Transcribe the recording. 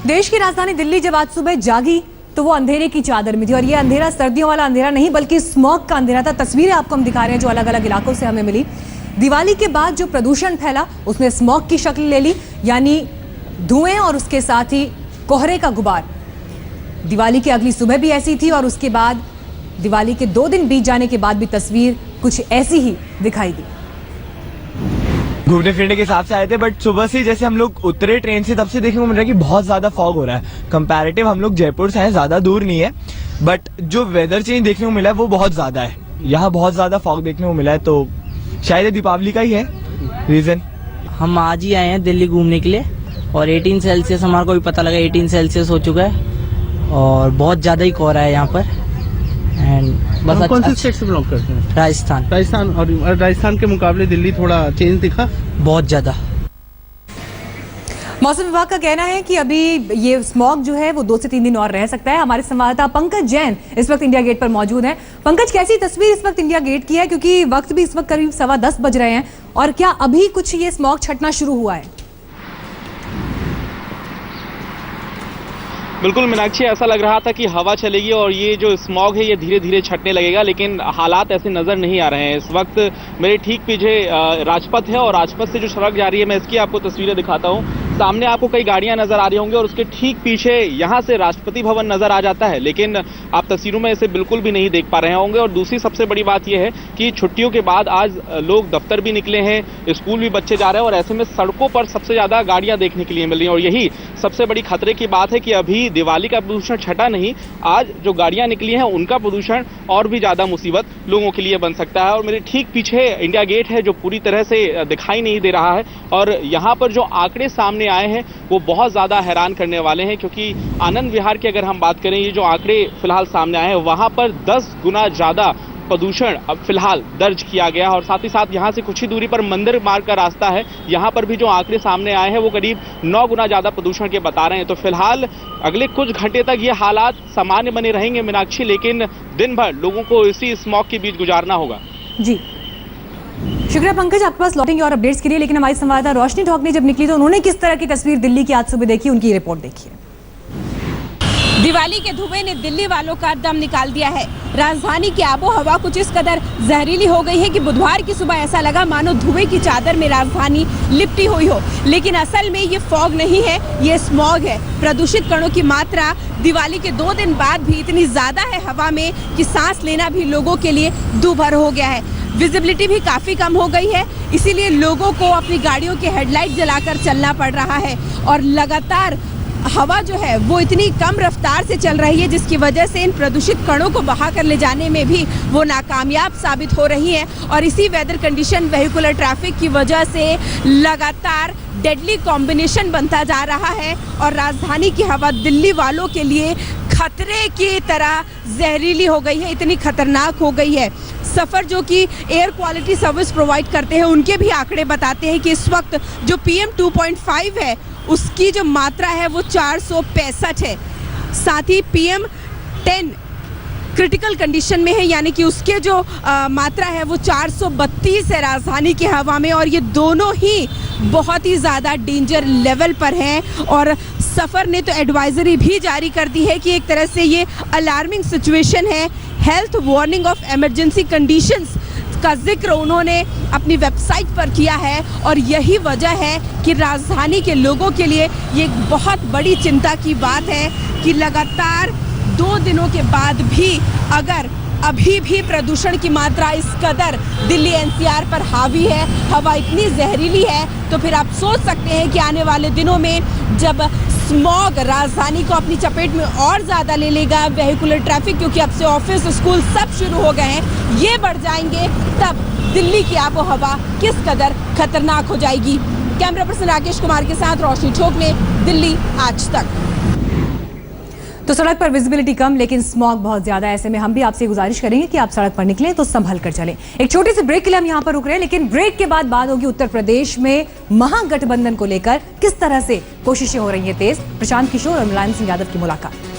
देश की राजधानी दिल्ली जब आज सुबह जागी तो वो अंधेरे की चादर में थी और ये अंधेरा सर्दियों वाला अंधेरा नहीं बल्कि स्मॉग का अंधेरा था। तस्वीरें आपको हम दिखा रहे हैं जो अलग अलग इलाकों से हमें मिली। दिवाली के बाद जो प्रदूषण फैला उसने स्मॉग की शक्ल ले ली, यानी धुएं और उसके साथ ही कोहरे का गुबार। दिवाली की अगली सुबह भी ऐसी थी और उसके बाद दिवाली के 2 दिन बीत जाने के बाद भी तस्वीर कुछ ऐसी ही दिखाई दी। घूमने फिरने के हिसाब से आए थे, बट सुबह से जैसे हम लोग उतरे ट्रेन से तब से देखने को मिल रहा है कि बहुत ज्यादा फॉग हो रहा है। कंपैरेटिव हम लोग जयपुर से हैं, ज्यादा दूर नहीं है, बट जो वेदर चेंज देखने को मिला है वो बहुत ज्यादा है। यहाँ बहुत ज्यादा फॉग देखने को मिला है, तो शायद दीपावली का ही है रीजन। हम आज ही आए हैं दिल्ली घूमने के लिए और 18 सेल्सियस हमारे को भी पता लगा 18 सेल्सियस हो चुका है और बहुत ज्यादा ही कोहरा है यहाँ पर। एंड बस कौन से स्टेट से बिलोंग करते हैं? राजस्थान। और राजस्थान के मुकाबले दिल्ली थोड़ा चेंज दिखा? बहुत ज्यादा। मौसम विभाग का कहना है कि अभी ये स्मॉग जो है वो 2 से 3 दिन और रह सकता है। हमारे संवाददाता पंकज जैन इस वक्त इंडिया गेट पर मौजूद हैं। पंकज, कैसी तस्वीर इस वक्त इंडिया गेट की है, क्योंकि वक्त भी इस वक्त करीब 10:15 बज रहे हैं और क्या अभी कुछ ये स्मॉग छटना शुरू हुआ है? बिल्कुल मीनाक्षी, ऐसा लग रहा था कि हवा चलेगी और ये जो स्मॉग है ये धीरे धीरे छटने लगेगा, लेकिन हालात ऐसे नज़र नहीं आ रहे हैं। इस वक्त मेरे ठीक पीछे राजपथ है और राजपथ से जो सड़क जा रही है मैं इसकी आपको तस्वीरें दिखाता हूँ। सामने आपको कई गाड़ियां नजर आ रही होंगी और उसके ठीक पीछे यहाँ से राष्ट्रपति भवन नजर आ जाता है, लेकिन आप तस्वीरों में इसे बिल्कुल भी नहीं देख पा रहे होंगे। और दूसरी सबसे बड़ी बात यह है कि छुट्टियों के बाद आज लोग दफ्तर भी निकले हैं, स्कूल भी बच्चे जा रहे हैं और ऐसे में सड़कों पर सबसे ज्यादा गाड़ियां देखने के लिए मिल रही हैं। और यही सबसे बड़ी खतरे की बात है कि अभी दिवाली का प्रदूषण छटा नहीं, आज जो गाड़ियां निकली हैं उनका प्रदूषण और भी ज्यादा मुसीबत लोगों के लिए बन सकता है। और मेरे ठीक पीछे इंडिया गेट है जो पूरी तरह से दिखाई नहीं दे रहा है और यहाँ पर जो आंकड़े सामने आए हैं वो बहुत ज्यादा हैरान करने वाले हैं, क्योंकि आनंद विहार की अगर हम बात करें, ये जो आंकड़े फिलहाल सामने आए हैं वहां पर 10 गुना ज्यादा प्रदूषण अब फिलहाल दर्ज किया गया है। और साथ ही साथ यहाँ से कुछ ही दूरी पर मंदिर मार्ग का रास्ता है, यहाँ पर भी जो आंकड़े सामने आए हैं वो करीब 9 गुना ज्यादा प्रदूषण के बता रहे हैं। तो फिलहाल अगले कुछ घंटे तक ये हालात सामान्य बने रहेंगे मीनाक्षी, लेकिन दिन भर लोगों को इसी स्मॉग के बीच गुजारना होगा। जी शुक्रिया पंकज, आपके पास लौटेंगे और अपडेट्स के लिए। लेकिन हमारी संवाददाता रोशनी ठोकने जब निकली तो उन्होंने किस तरह की तस्वीर दिल्ली की आज सुबह देखी, उनकी रिपोर्ट देखिए। दिवाली के धुएं ने दिल्ली वालों का दम निकाल दिया है। राजधानी की आबो हवा कुछ इस कदर जहरीली हो गई है कि बुधवार की सुबह ऐसा लगा मानो धुएं की चादर में राजधानी लिपटी हुई हो, लेकिन असल में ये फॉग नहीं है, ये स्मॉग है। प्रदूषित कणों की मात्रा दिवाली के 2 दिन बाद भी इतनी ज्यादा है हवा में कि सांस लेना भी लोगों के लिए दूभर हो गया है। विजिबिलिटी भी काफी कम हो गई है, इसीलिए लोगों को अपनी गाड़ियों के हेडलाइट जलाकर चलना पड़ रहा है और लगातार हवा जो है वो इतनी कम रफ्तार से चल रही है जिसकी वजह से इन प्रदूषित कणों को बहा कर ले जाने में भी वो नाकामयाब साबित हो रही है। और इसी वेदर कंडीशन, वेहिकुलर ट्रैफिक की वजह से लगातार डेडली कॉम्बिनेशन बनता जा रहा है और राजधानी की हवा दिल्ली वालों के लिए खतरे की तरह जहरीली हो गई है, इतनी खतरनाक हो गई है। सफ़र जो कि एयर क्वालिटी सर्विस प्रोवाइड करते हैं उनके भी आंकड़े बताते हैं कि इस वक्त जो PM 2.5 है उसकी जो मात्रा है वो 465 है। साथ ही PM 10 क्रिटिकल कंडीशन में है, यानी कि उसके जो मात्रा है वो 432 है राजधानी की हवा में, और ये दोनों ही बहुत ही ज़्यादा डेंजर लेवल पर हैं। और सफ़र ने तो एडवाइजरी भी जारी कर दी है कि एक तरह से ये अलार्मिंग सिचुएशन है। Health warning of emergency conditions का जिक्र उन्होंने अपनी वेबसाइट पर किया है और यही वजह है कि राजधानी के लोगों के लिए ये एक बहुत बड़ी चिंता की बात है कि लगातार 2 दिनों के बाद भी अगर अभी भी प्रदूषण की मात्रा इस कदर दिल्ली NCR पर हावी है, हवा इतनी जहरीली है, तो फिर आप सोच सकते हैं कि आने वाले दिनों में जब स्मॉग राजधानी को अपनी चपेट में और ज़्यादा ले लेगा, वेहिकुलर ट्रैफिक क्योंकि अब से ऑफिस स्कूल सब शुरू हो गए हैं, ये बढ़ जाएंगे, तब दिल्ली की आबो हवा किस कदर खतरनाक हो जाएगी। कैमरा पर्सन राकेश कुमार के साथ रोशनी ठोकने, दिल्ली आज तक। तो सड़क पर विजिबिलिटी कम लेकिन स्मॉग बहुत ज्यादा है। ऐसे में हम भी आपसे गुजारिश करेंगे कि आप सड़क पर निकलें तो संभल कर चलें। एक छोटे से ब्रेक के लिए हम यहाँ पर रुक रहे हैं, लेकिन ब्रेक के बाद बात होगी उत्तर प्रदेश में महागठबंधन को लेकर किस तरह से कोशिशें हो रही हैं तेज। प्रशांत किशोर और मुलायम सिंह यादव की मुलाकात।